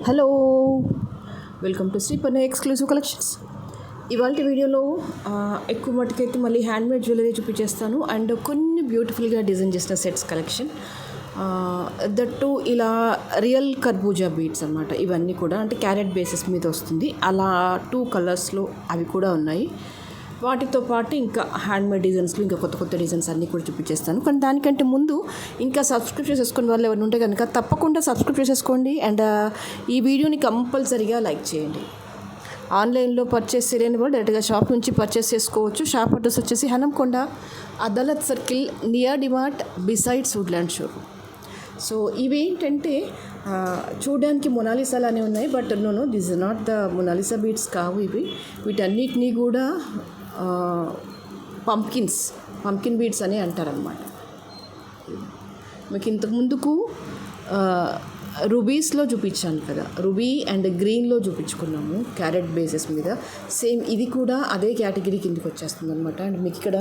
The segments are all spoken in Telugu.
Hello, welcome to Sriparna exclusive collections. ఇవాళ వీడియోలో ఎక్కువ మటుకైతే మళ్ళీ హ్యాండ్మేడ్ జ్యువెలరీ చూపించేస్తాను అండ్ కొన్ని బ్యూటిఫుల్గా డిజైన్ చేసిన సెట్స్ కలెక్షన్. దట్టు ఇలా రియల్ కర్బూజా బీడ్స్ అనమాట. ఇవన్నీ కూడా అంటే క్యారెట్ బేసిస్ మీద వస్తుంది. అలా 2 కలర్స్లో అవి కూడా ఉన్నాయి. వాటితో పాటు ఇంకా హ్యాండ్మేడ్ డిజైన్స్లో ఇంకా కొత్త కొత్త డిజైన్స్ అన్నీ కూడా చూపించేస్తాను. కానీ దానికంటే ముందు ఇంకా సబ్స్క్రైబ్ చేసేసుకునే వాళ్ళు ఎవరు ఉంటే కనుక తప్పకుండా సబ్స్క్రైబ్ చేసేసుకోండి అండ్ ఈ వీడియోని కంపల్సరీగా లైక్ చేయండి. ఆన్లైన్లో పర్చేస్ చేయలేని వాళ్ళు డైరెక్ట్గా షాప్ నుంచి పర్చేస్ చేసుకోవచ్చు. షాప్ అడ్రస్ వచ్చేసి Hanamkonda, Adalat circle, near DMart, besides Woodland showroom. So ఇవేంటంటే చూడడానికి మొనాలిసాలానే ఉన్నాయి, but no this is not the Mona Lisa beads కావు ఇవి. వీటన్నిటినీ కూడా పంకిన్ బీడ్స్ అని అంటారనమాట. మీకు ఇంతకు ముందుకు రుబీస్లో చూపించాను కదా, రుబీ అండ్ గ్రీన్లో చూపించుకున్నాము క్యారెట్ బేసెస్ మీద. సేమ్ ఇది కూడా అదే కేటగిరీ కిందకి వచ్చేస్తుంది అనమాట. అండ్ మీకు ఇక్కడ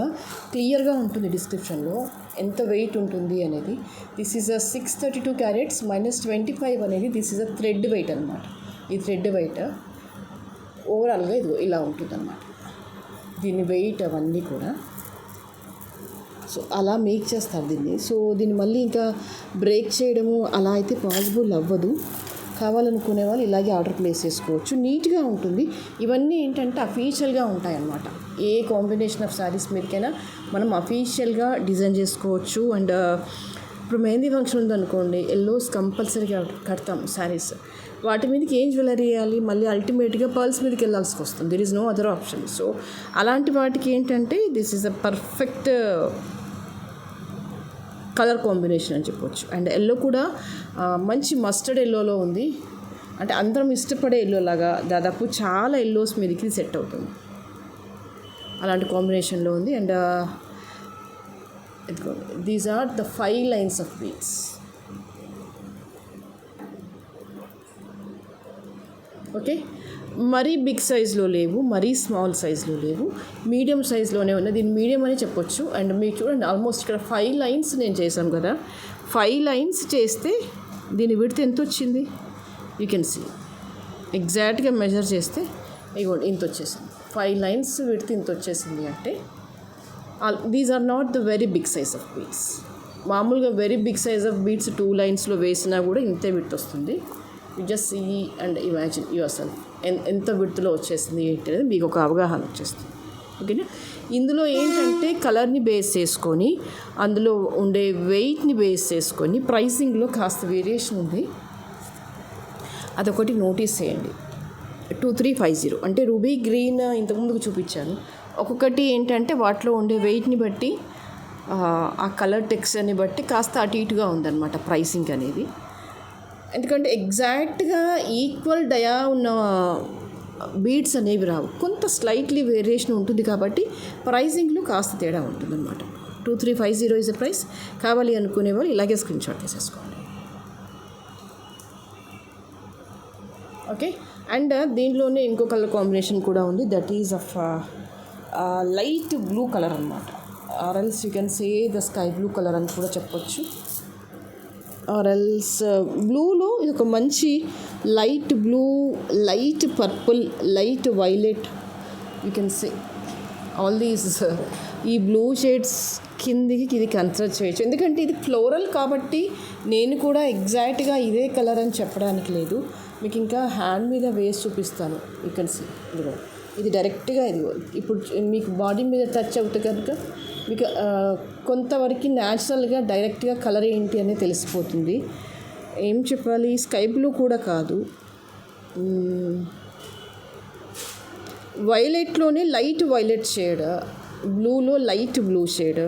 క్లియర్గా ఉంటుంది డిస్క్రిప్షన్లో ఎంత వెయిట్ ఉంటుంది అనేది. దిస్ ఈజ్ 632 క్యారెట్స్ -25 అనేది దిస్ ఈజ్ థ్రెడ్ వెయిట్ అనమాట. ఈ థ్రెడ్ వెయిట్ ఓవరాల్గా ఇదిగో ఇలా ఉంటుంది అనమాట. దీని వెయిట్ అవన్నీ కూడా సో అలా మేక్ చేస్తారు దీన్ని. సో దీన్ని మళ్ళీ ఇంకా బ్రేక్ చేయడము అలా అయితే పాసిబుల్ అవ్వదు. కావాలనుకునే వాళ్ళు ఇలాగే ఆర్డర్ ప్లేస్ చేసుకోవచ్చు. నీట్గా ఉంటుంది. ఇవన్నీ ఏంటంటే అఫీషియల్గా ఉంటాయన్నమాట. ఏ కాంబినేషన్ ఆఫ్ శారీస్ మీదకైనా మనం అఫీషియల్గా డిజైన్ చేసుకోవచ్చు. అండ్ ఇప్పుడు మెహందీ ఫంక్షన్ ఉందనుకోండి, ఎల్లోస్ కంపల్సరీగా కడతాం శారీస్. వాటి మీదకి ఏం జ్యువెలరీ వేయాలి, మళ్ళీ అల్టిమేట్గా పర్ల్స్ మీదకి వెళ్ళాల్సి వస్తుంది. There is no other option. So అలాంటి వాటికి ఏంటంటే this is a perfect colour combination అని చెప్పొచ్చు. అండ్ ఎల్లో కూడా మంచి మస్టర్డ్ ఎల్లోలో ఉంది. అంటే అందరం ఇష్టపడే ఎల్లో లాగా దాదాపు చాలా ఎల్లోస్ మీదకి సెట్ అవుతుంది. అలాంటి కాంబినేషన్లో ఉంది. And these are the 5 lines of beads. Okay, మరీ బిగ్ సైజ్లో లేవు, మరీ స్మాల్ సైజ్లో లేవు, మీడియం సైజ్లోనే ఉన్నాయి. దీన్ని మీడియం అని చెప్పొచ్చు. అండ్ మీరు చూడండి, ఆల్మోస్ట్ ఇక్కడ 5 లైన్స్ నేను చేశాం కదా. 5 లైన్స్ చేస్తే దీని విడ్త్ ఎంత వచ్చింది యూ కెన్ సీ. ఎగ్జాక్ట్గా మెజర్ చేస్తే ఇగోండి ఇంత వచ్చేసింది. 5 లైన్స్ విడ్త్ ఇంత వచ్చేసింది. అంటే these are not the very big size of beads. మామూలుగా very big size of beads 2 లైన్స్లో వేసినా కూడా ఇంతే విడ్త్ వస్తుంది. You just see and imagine yourself ఎంత విడ్త్లో వచ్చేసింది ఏంటి అనేది మీకు ఒక అవగాహన వచ్చేస్తుంది. ఓకేనా. ఇందులో ఏంటంటే కలర్ని బేస్ చేసుకొని, అందులో ఉండే వెయిట్ని బేస్ చేసుకొని ప్రైసింగ్లో కాస్త వేరియేషన్ ఉంది. అదొకటి నోటీస్ చేయండి. 2350 అంటే రూబీ గ్రీన్ ఇంతకుముందుకు చూపించాను. ఒక్కొక్కటి ఏంటంటే వాటిలో ఉండే వెయిట్ని బట్టి ఆ కలర్ టెక్స్చర్ని బట్టి కాస్త అటు ఇటుగా ఉందన్నమాట ప్రైసింగ్ అనేది. ఎందుకంటే ఎగ్జాక్ట్గా ఈక్వల్ డయా ఉన్న బీడ్స్ అనేవి రావు, కొంత స్లైట్లీ వేరియేషన్ ఉంటుంది. కాబట్టి ప్రైసింగ్లో కాస్త తేడా ఉంటుందన్నమాట. 2350 ఇస్ ద ప్రైస్. కావాలి అనుకునే వాళ్ళు ఇలాగే స్క్రీన్ షాట్ తీసేసుకోండి. ఓకే. అండ్ దీంట్లోనే ఇంకో కలర్ కాంబినేషన్ కూడా ఉంది. That is of light blue colour అనమాట. Or else you can say the sky blue colour అని కూడా చెప్పొచ్చు. ఆర్ ఎల్స్ బ్లూలో ఇది ఒక మంచి light blue, light purple, light violet, you can say all these. ఈ బ్లూ షేడ్స్ కిందికి ఇది కన్సిడర్ చేయొచ్చు. ఎందుకంటే ఇది ఫ్లోరల్ కాబట్టి నేను కూడా ఎగ్జాక్ట్గా ఇదే కలర్ అని చెప్పడానికి లేదు. మీకు ఇంకా హ్యాండ్ మీద వేసి చూపిస్తాను. యూ కెన్ సీ ఇదిగో ఇది డైరెక్ట్గా ఇదిగో ఇప్పుడు మీకు బాడీ మీద టచ్ అవుతే కనుక మీకు కొంతవరకు న్యాచురల్గా డైరెక్ట్గా కలర్ ఏంటి అనేది తెలిసిపోతుంది. ఏం చెప్పాలి, స్కై బ్లూ కూడా కాదు, వైలెట్లోనే లైట్ వైలెట్ షేడ్, బ్లూలో లైట్ బ్లూ షేడ్.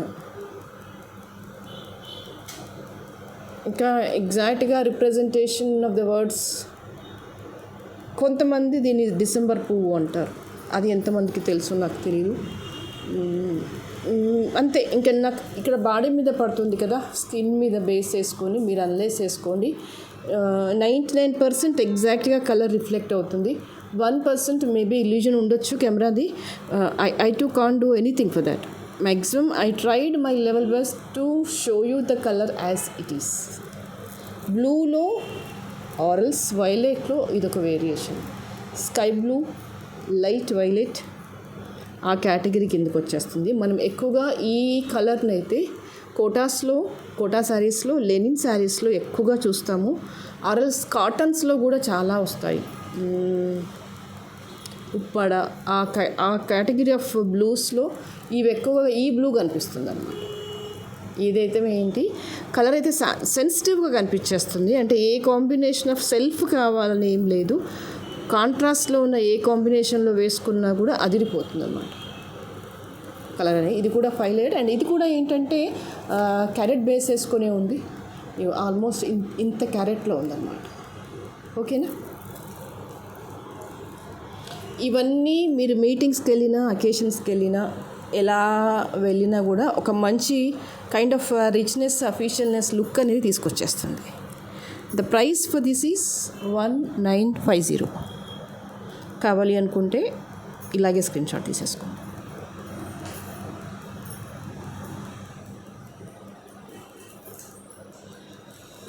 ఇంకా ఎగ్జాక్ట్గా రిప్రజెంటేషన్ ఆఫ్ ద వర్డ్స్, కొంతమంది దీన్ని డిసెంబర్ పువ్వు అంటారు. అది ఎంతమందికి తెలుసు నాకు తెలియదు. అంతే. ఇంకా నాకు ఇక్కడ బాడీ మీద పడుతుంది కదా, స్కిన్ మీద బేస్ చేసుకొని మీరు అనలైజ్ చేసుకోండి. 99% ఎగ్జాక్ట్గా కలర్ రిఫ్లెక్ట్ అవుతుంది. 1% మేబీ ఇల్యూజన్ ఉండొచ్చు కెమెరాది. I to can't do anything for that. Maximum I tried my level best to show you the colour as it is. బ్లూలో ఆరల్స్ వైలెట్లో ఇదొక variation, sky blue, light violet ఆ కేటగిరీ కిందకు వచ్చేస్తుంది. మనం ఎక్కువగా ఈ కలర్ని అయితే కోటా శారీస్లో, లెనిన్ శారీస్లో ఎక్కువగా చూస్తాము. ఆరల్స్ కాటన్స్లో కూడా చాలా వస్తాయి. ఉప్పాడ ఆ కేటగిరీ ఆఫ్ బ్లూస్లో ఇవి ఎక్కువగా ఈ బ్లూ కనిపిస్తుంది అన్నమాట. ఇదైతే ఏంటి కలర్ అయితే సెన్సిటివ్గా కనిపించేస్తుంది. అంటే ఏ కాంబినేషన్ ఆఫ్ సెల్ఫ్ కావాలని ఏం లేదు, కాంట్రాస్ట్లో ఉన్న ఏ కాంబినేషన్లో వేసుకున్నా కూడా అదిరిపోతుంది అన్నమాట కలర్ అని. ఇది కూడా 5 లేయర్ అండ్ ఇది కూడా ఏంటంటే క్యారెట్ బేస్ వేసుకునే ఉంది. ఆల్మోస్ట్ ఇంత క్యారెట్లో ఉందన్నమాట. ఓకేనా. ఇవన్నీ మీరు మీటింగ్స్కి వెళ్ళినా, అకేషన్స్కి వెళ్ళినా, ఎలా వెళ్ళినా కూడా ఒక మంచి kind of richness, officialness look అనేది తీసుకొచ్చేస్తుంది. The price for this is 1950. కావాలి అనుకుంటే ఇలాగే స్క్రీన్ షాట్ తీసేసుకోండి.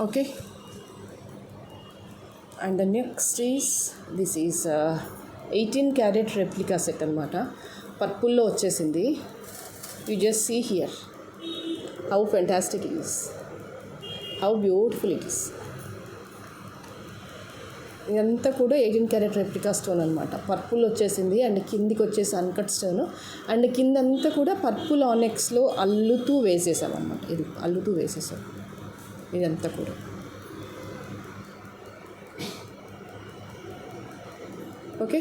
Okay. And the next is this is 18 carat replica set అనమాట. పర్పుల్లో వచ్చేసింది. You just see here how fantastic it is, how beautiful it is. ఇదంతా కూడా 18 క్యారెట్ రెప్లికా స్టోన్ అనమాట. పర్పుల్ వచ్చేసింది అండ్ కిందికి వచ్చేసి అన్కట్ స్టోన్ అండ్ కిందంతా కూడా పర్పుల్ ఆనెక్స్లో అల్లుతూ వేసేసామన్నమాట. ఇది అల్లుతూ వేసేసాం ఇదంతా కూడా. ఓకే,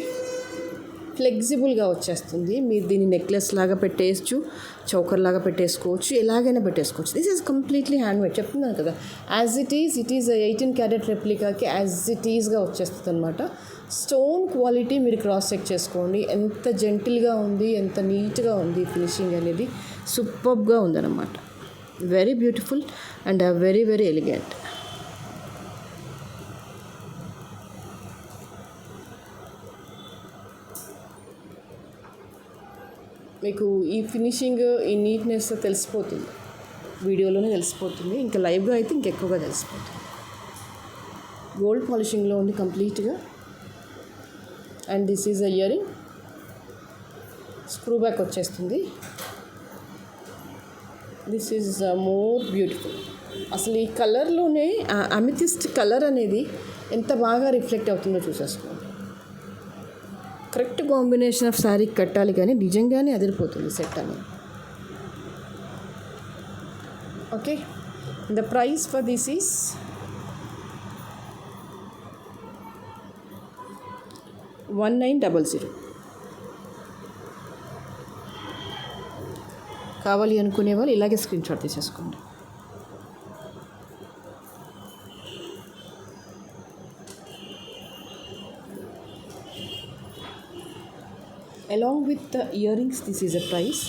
ఫ్లెక్సిబుల్గా వచ్చేస్తుంది. మీరు దీన్ని నెక్లెస్ లాగా పెట్టేయచ్చు, చౌకర్ లాగా పెట్టేసుకోవచ్చు, ఎలాగైనా పెట్టేసుకోవచ్చు. This is completely handmade. చెప్తున్నాను కదా, యాజ్ ఇట్ ఈజ్ 18 క్యారెట్ రెప్లికాకి యాజ్ ఇట్ ఈజ్గా వచ్చేస్తుంది అనమాట. స్టోన్ క్వాలిటీ మీరు క్రాస్ చెక్ చేసుకోండి, ఎంత జెంటిల్గా ఉంది, ఎంత నీట్గా ఉంది. ఫినిషింగ్ అనేది సూపర్బ్గా ఉందన్నమాట. Very beautiful and very very elegant. మీకు ఈ ఫినిషింగ్, ఈ నీట్నెస్ తెలిసిపోతుంది, వీడియోలోనే తెలిసిపోతుంది. ఇంకా లైవ్గా అయితే ఇంకెక్కువగా తెలిసిపోతుంది. గోల్డ్ పాలిషింగ్లో ఉంది కంప్లీట్గా. And this is a earring, screw back వచ్చేస్తుంది. This is more beautiful. అసలు ఈ కలర్లోనే అమితిస్ట్ కలర్ అనేది ఎంత బాగా రిఫ్లెక్ట్ అవుతుందో చూసేసుకోండి. కరెక్ట్ కాంబినేషన్ ఆఫ్ శారీ కట్టాలి కానీ నిజంగానే అదిరిపోతుంది సెట్ అనేది. Okay, the price for this is 1900. కావాలి అనుకునే వాళ్ళు ఇలాగే స్క్రీన్ షాట్ తీసేసుకోండి. Along with the earrings, this is a price.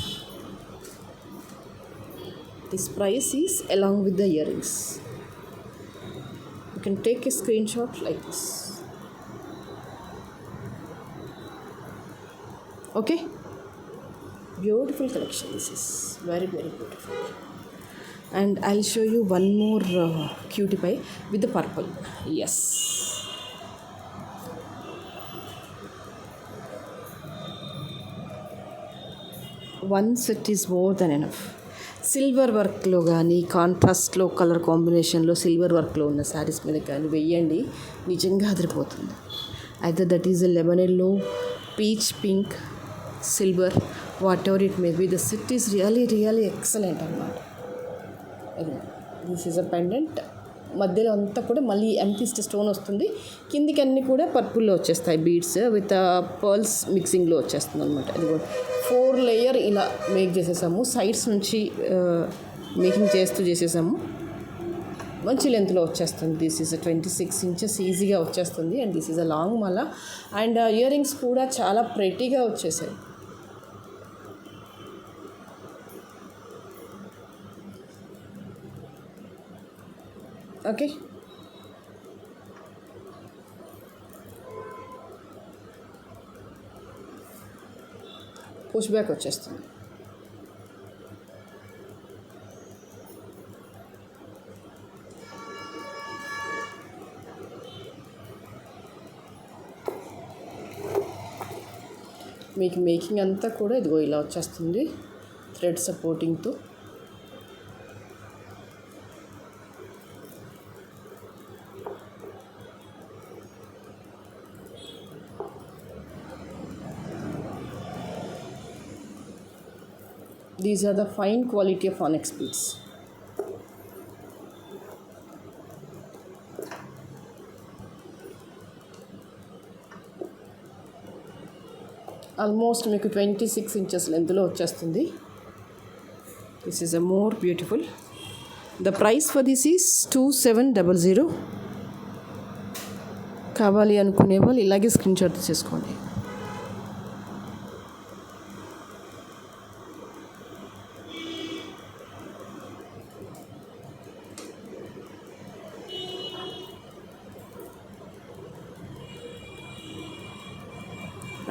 This price is along with the earrings. You can take a screenshot like this. Okay, beautiful collection. This is very very beautiful. And I'll show you one more cutie pie with the purple. Yes, one set is more than enough. Silver వర్క్లో కానీ, కాంట్రాస్ట్లో కలర్ కాంబినేషన్లో సిల్వర్ వర్క్లో ఉన్న శారీస్ మీద కానీ వెయ్యండి, నిజంగా అదిరిపోతుంది. అయితే that is a lemon yellow, peach pink, silver, whatever it may be, the set is really really excellent అన్నమాట. This is a pendant. మధ్యలో అంతా కూడా మళ్ళీ అమెథిస్ట్ స్టోన్ వస్తుంది. కిందికి అన్నీ కూడా పర్పుల్లో వచ్చేస్తాయి బీడ్స్ విత్ పర్ల్స్ మిక్సింగ్లో వచ్చేస్తుంది అనమాట. ఇది కూడా 4 లేయర్ ఇలా మేక్ చేసేసాము. సైడ్స్ నుంచి మేకింగ్ చేసేసాము. మంచి లెంత్లో వచ్చేస్తుంది. దిస్ ఈజ్ 26 inches ఈజీగా వచ్చేస్తుంది. And this is a long Mala. And ear rings కూడా చాలా ప్రెటీగా వచ్చేసాయి. ఓకే, పుష్ బ్యాక్ వచ్చేస్తుంది. మీకు మేకింగ్ అంతా కూడా ఇదిగో ఇలా వచ్చేస్తుంది థ్రెడ్ సపోర్టింగ్తో. These are the fine quality of onyx beads. Almost మీకు 26 ఇంచెస్ లెంత్లో వచ్చేస్తుంది. This is a more beautiful. The price for this is 2700. కావాలి అనుకునే వాళ్ళు ఇలాగే స్క్రీన్ షాట్ తీసేసుకోండి.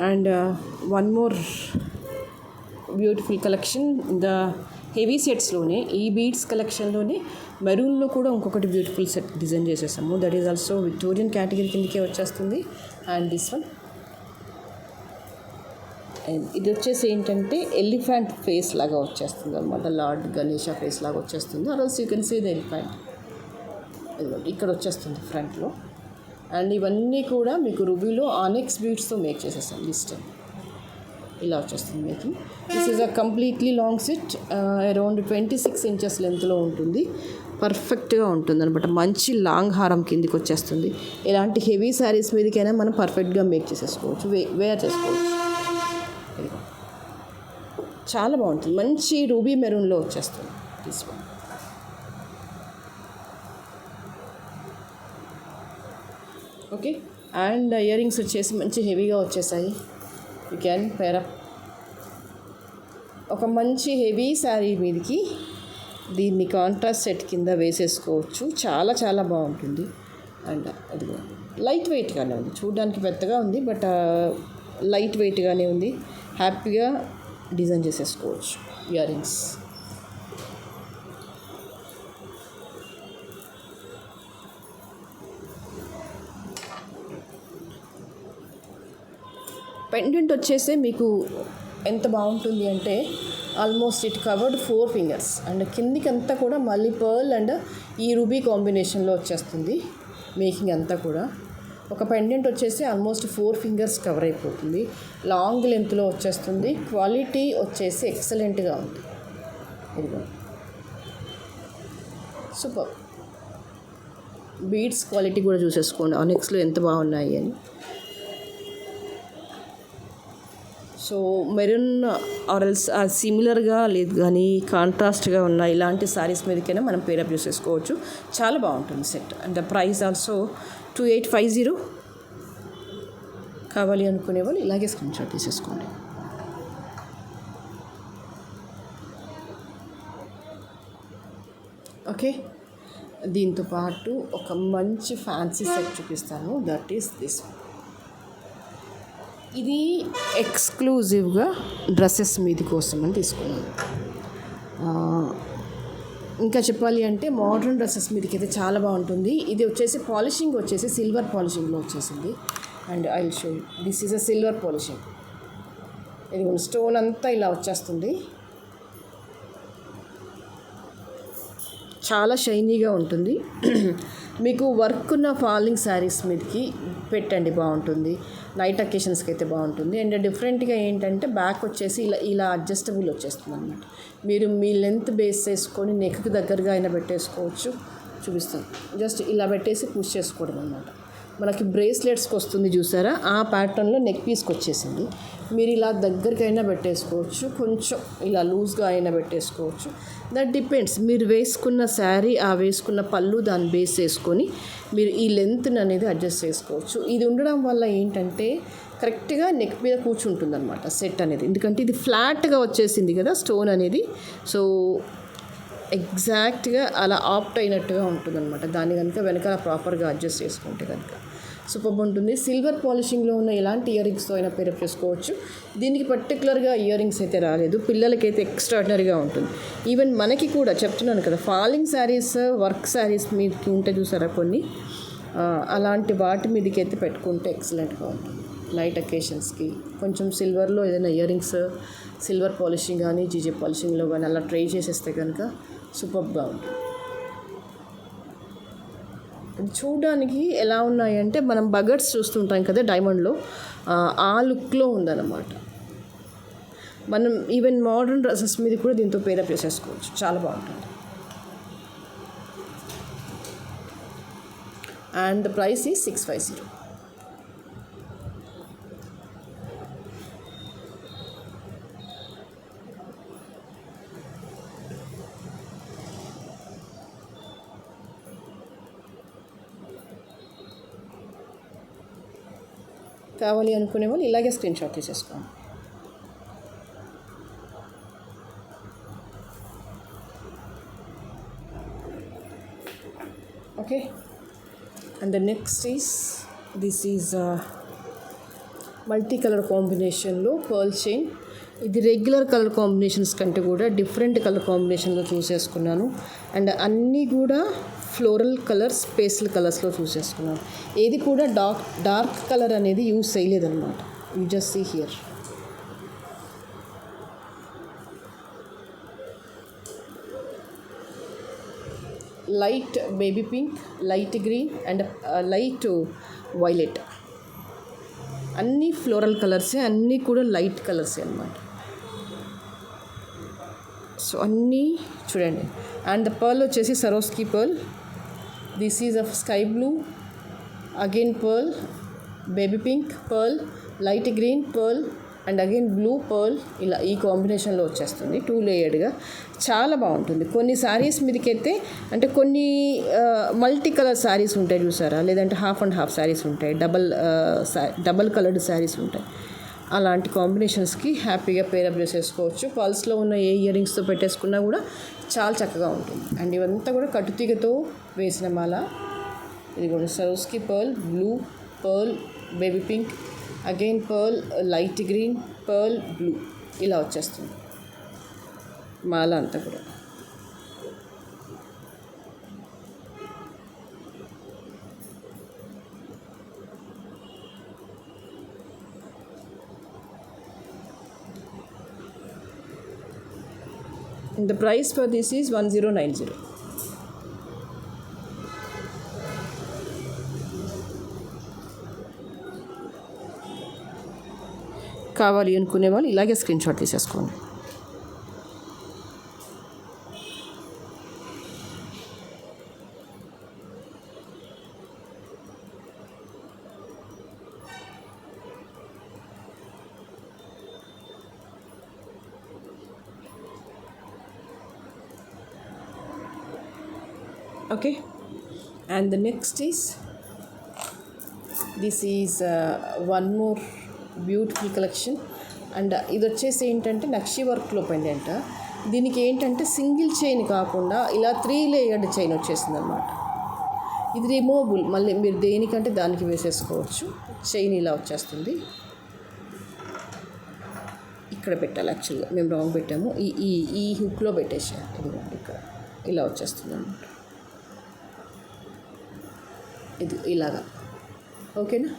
And one more beautiful collection the heavy సెట్స్లోనే, ఈ బీడ్స్ కలెక్షన్లోనే మెరూన్లో కూడా ఇంకొకటి బ్యూటిఫుల్ సెట్ డిజైన్ చేసేసాము. That is also Victorian category కిందకే వచ్చేస్తుంది. అండ్ దిస్ వన్, అండ్ ఇది వచ్చేసి ఏంటంటే ఎలిఫెంట్ ఫేస్ లాగా వచ్చేస్తుంది అనమాట. లార్డ్ గణేష ఫేస్ లాగా వచ్చేస్తుంది. Also you can see the elephant ఇక్కడ వచ్చేస్తుంది ఫ్రంట్లో. అండ్ ఇవన్నీ కూడా మీకు రూబీలో ఆనిక్స్ బీడ్స్తో మేక్ చేసేస్తాం. దిస్ టైం ఇలా వచ్చేస్తుంది making. This is a completely long set, around 26 inches లెంత్లో ఉంటుంది. పర్ఫెక్ట్గా ఉంటుంది అనమాట. మంచి లాంగ్ హారం కిందికి వచ్చేస్తుంది. ఇలాంటి హెవీ శారీస్ మీదకైనా మనం పర్ఫెక్ట్గా మేక్ చేసేసుకోవచ్చు, వేర్ చేసుకోవచ్చు. చాలా బాగుంటుంది. మంచి రూబీ మెరూన్లో వచ్చేస్తుంది this one. Okay, and ear rings వచ్చేసి మంచి హెవీగా వచ్చేసాయి. You can pair up. ఒక మంచి హెవీ శారీ మీదకి దీన్ని కాంట్రాస్ట్ సెట్ కింద వేసేసుకోవచ్చు. చాలా చాలా బాగుంటుంది. అండ్ అది లైట్ వెయిట్గానే ఉంది, చూడడానికి పెద్దగా ఉంది బట్ లైట్ వెయిట్గానే ఉంది. హ్యాపీగా డిజైన్ చేసేసుకోవచ్చు ఇయర్ రింగ్స్. పెండెంట్ వచ్చేసి మీకు ఎంత బాగుంటుంది అంటే almost it covered 4 fingers and కిందికి అంతా కూడా మళ్ళీ పర్ల్ అండ్ ఈ రూబీ కాంబినేషన్లో వచ్చేస్తుంది మేకింగ్ అంతా కూడా. ఒక పెండెంట్ వచ్చేసి ఆల్మోస్ట్ 4 ఫింగర్స్ కవర్ అయిపోతుంది. లాంగ్ లెంత్లో వచ్చేస్తుంది. క్వాలిటీ వచ్చేసి ఎక్సలెంట్గా ఉంది. ఇదిగో సూపర్. బీడ్స్ క్వాలిటీ కూడా చూసేసుకోండి ఆనిక్స్లో ఎంత బాగున్నాయి అని. సో మెరూన్ ఆరల్స్ సిమిలర్గా లేదు కానీ కాంట్రాస్ట్గా ఉన్న ఇలాంటి శారీస్ మీదకైనా మనం పేరప్ చేసేసుకోవచ్చు. చాలా బాగుంటుంది set. And the price also 2850. కావాలి అనుకునే వాళ్ళు ఇలాగే స్క్రీన్ షాట్ తీసేసుకోండి. ఓకే, దీంతో పాటు ఒక మంచి ఫ్యాన్సీ సెట్ చూపిస్తాను. That is this. ఇది ఎక్స్క్లూజివ్గా డ్రెస్సెస్ మీది కోసం అని తీసుకున్నాను. ఇంకా చెప్పాలి అంటే మోడర్న్ డ్రెస్సెస్ మీదకి అయితే చాలా బాగుంటుంది. ఇది వచ్చేసి పాలిషింగ్ వచ్చేసి సిల్వర్ పాలిషింగ్లో వచ్చేసింది. And I will show you. This is a silver polishing. ఇది స్టోన్ అంతా ఇలా వచ్చేస్తుంది. చాలా షైనీగా ఉంటుంది. మీకు వర్క్ ఉన్న ఫాలింగ్ శారీస్ మీదకి పెట్టండి, బాగుంటుంది. నైట్ అకేషన్స్కి అయితే బాగుంటుంది. అండ్ డిఫరెంట్గా ఏంటంటే బ్యాక్ వచ్చేసి ఇలా ఇలా అడ్జస్టబుల్ వచ్చేస్తుంది అనమాట. మీరు మీ లెంత్ బేస్ చేసుకొని నెక్కి దగ్గరగా అయినా పెట్టేసుకోవచ్చు. చూపిస్తాను. జస్ట్ ఇలా పెట్టేసి పుష్ చేసుకోవడం అనమాట. మనకి బ్రేస్లెట్స్కి వస్తుంది చూసారా, ఆ ప్యాటర్న్లో నెక్ పీస్కి వచ్చేసింది. మీరు ఇలా దగ్గరికైనా పెట్టేసుకోవచ్చు, కొంచెం ఇలా లూజ్గా అయినా పెట్టేసుకోవచ్చు. That depends. మీరు వేసుకున్న శారీ, ఆ వేసుకున్న పళ్ళు దాన్ని బేస్ చేసుకొని మీరు ఈ లెంత్ని అనేది అడ్జస్ట్ చేసుకోవచ్చు. ఇది ఉండడం వల్ల ఏంటంటే కరెక్ట్గా నెక్ మీద కూర్చుంటుంది అనమాట సెట్ అనేది. ఎందుకంటే ఇది ఫ్లాట్గా వచ్చేసింది కదా స్టోన్ అనేది. సో ఎగ్జాక్ట్గా అలా ఆప్ట్ అయినట్టుగా ఉంటుంది అనమాట. దాన్ని కనుక వెనకాల ప్రాపర్గా అడ్జస్ట్ చేసుకుంటే కనుక సూపర్ ఉంటుంది. సిల్వర్ పాలిషింగ్లో ఉన్న ఎలాంటి ఇయర్ రింగ్స్తో అయినా పేరప్ చేసుకోవచ్చు. దీనికి పర్టికులర్గా ఇయర్ రింగ్స్ అయితే రాలేదు. పిల్లలకైతే ఎక్స్ట్రాడినరీగా ఉంటుంది. ఈవెన్ మనకి కూడా చెప్తున్నాను కదా, ఫాలింగ్ శారీస్, వర్క్ శారీస్ మీదకి ఉంటే చూసారా కొన్ని, అలాంటి వాటి మీదకి అయితే పెట్టుకుంటే ఎక్సలెంట్గా ఉంటుంది. లైట్ అకేషన్స్కి. కొంచెం సిల్వర్లో ఏదైనా ఇయర్ రింగ్స్ సిల్వర్ పాలిషింగ్ కానీ జీజే పాలిషింగ్లో కానీ అలా ట్రై చేసేస్తే కనుక సూపర్గా ఉంటుంది. చూడడానికి ఎలా ఉన్నాయంటే మనం బగట్స్ చూస్తుంటాం కదా డైమండ్లో, ఆ లుక్లో ఉందన్నమాట. మనం ఈవెన్ మోడర్న్ డ్రెస్సెస్ మీద కూడా దీంతో పేరప్ చేసేసుకోవచ్చు, చాలా బాగుంటుంది. And the price is 650. కావాలి అనుకునే వాళ్ళు ఇలాగే స్క్రీన్ షాట్ తీసేసుకోండి. Okay, and the next is this is multi colour కాంబినేషన్లో పర్ల్ చైన్. ఇది రెగ్యులర్ కలర్ కాంబినేషన్స్ కంటే కూడా డిఫరెంట్ కలర్ కాంబినేషన్లో చూసేసుకున్నాను. అండ్ అన్నీ కూడా ఫ్లోరల్ కలర్స్, పేస్టల్ కలర్స్లో చూసేసుకున్నాను. ఏది కూడా డార్క్ కలర్ అనేది యూజ్ చేయలేదన్నమాట. You just see here. Light baby pink, light green and light violet, అన్నీ ఫ్లోరల్ కలర్సే, అన్నీ కూడా లైట్ కలర్సే అన్నమాట. సో అన్నీ చూడండి. అండ్ ద పర్ల్ వచ్చేసి సరోస్కి pearl. This is of sky blue, again pearl, baby pink pearl, light green pearl and again blue pearl. ఇలా ఈ కాంబినేషన్లో వచ్చేస్తుంది 2 లేయర్డ్గా, చాలా బాగుంటుంది. కొన్ని శారీస్ మీదకైతే అంటే కొన్ని మల్టీ కలర్ శారీస్ ఉంటాయి చూసారా, లేదంటే హాఫ్ అండ్ హాఫ్ శారీస్ ఉంటాయి, డబల్ కలర్డ్ శారీస్ ఉంటాయి. అలాంటి కాంబినేషన్స్కి హ్యాపీగా పేరప్ చేసేసుకోవచ్చు. పర్ల్స్లో ఉన్న ఏ ఇయర్ రింగ్స్తో పెట్టేసుకున్నా కూడా చాలా చక్కగా ఉంటుంది. అండ్ ఇవంతా కూడా కట్టుతీగతో వేసిన మాల. ఇది కూడా సరోస్కి pearl, blue pearl, baby pink, again pearl, light green, pearl, blue, ఇలా వచ్చేస్తుంది మాల అంతా కూడా. And the price for this is 1090. కావాలి అనుకునే వాళ్ళు ఇలాగే స్క్రీన్ షాట్ తీసేసుకోండి. Okay, and the next is this is one more beautiful collection. And ఇది వచ్చేసి ఏంటంటే నక్షి వర్క్లో పెండెంట్. దీనికి ఏంటంటే సింగిల్ చైన్ కాకుండా ఇలా 3 లేయర్డ్ చైన్ వచ్చేసింది అనమాట. ఇది రిమూవబుల్, మళ్ళీ మీరు దేనికంటే దానికి వేసేసుకోవచ్చు. చైన్ ఇలా వచ్చేస్తుంది. ఇక్కడ పెట్టాలి, యాక్చువల్గా మేము రాంగ్ పెట్టాము. ఈ ఈ హుక్లో పెట్టేసాను. ఇది ఇక్కడ ఇలా వచ్చేస్తుంది అనమాట. ఇది ఇలాగా, ఓకేనా.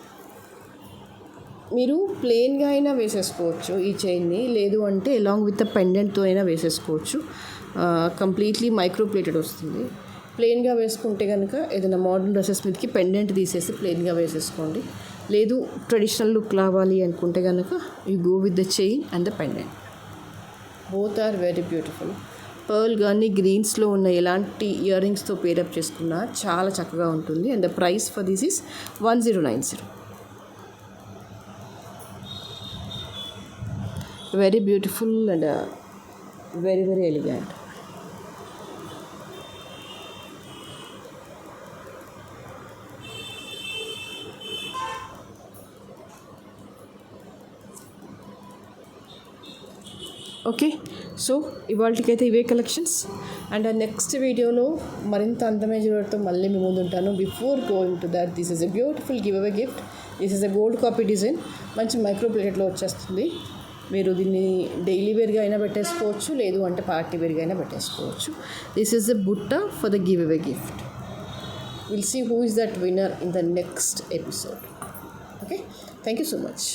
మీరు ప్లెయిన్గా అయినా వేసేసుకోవచ్చు ఈ చైన్ని, లేదు అంటే అలాంగ్ విత్ పెండెంట్తో అయినా వేసేసుకోవచ్చు. కంప్లీట్లీ మైక్రో ప్లేటెడ్ వస్తుంది. ప్లెయిన్గా వేసుకుంటే కనుక ఏదైనా మోడర్న్ డ్రెస్సెస్ మీదకి పెండెంట్ తీసేసి ప్లెయిన్గా వేసేసుకోండి. లేదు ట్రెడిషనల్ లుక్ రావాలి అనుకుంటే కనుక you go with the chain and the pendant. Both are very beautiful. Pearl కానీ గ్రీన్స్లో ఉన్న ఎలాంటి ఇయర్ రింగ్స్తో పేరప్ చేసుకున్నా చాలా చక్కగా ఉంటుంది. And the price for this is 1090. Very beautiful and very very elegant. Okay, so ఇవాళకైతే ఇవే కలెక్షన్స్. అండ్ నెక్స్ట్ వీడియోలో మరింత అందమైన జ్యువెలరీతో మళ్ళీ మీ ముందు ఉంటాను. Before going to that, this is a beautiful give away gift. This is a gold copy design, మంచి మైక్రో ప్లేటెడ్లో వచ్చేస్తుంది. మీరు దీన్ని డైలీ వేర్గా అయినా పెట్టేసుకోవచ్చు, లేదు అంటే పార్టీ వేర్గా అయినా పెట్టేసుకోవచ్చు. దిస్ ఈజ్ ఎ బుట్ట for the give away gift. Will see who is that winner in the next episode. Okay, thank you so much.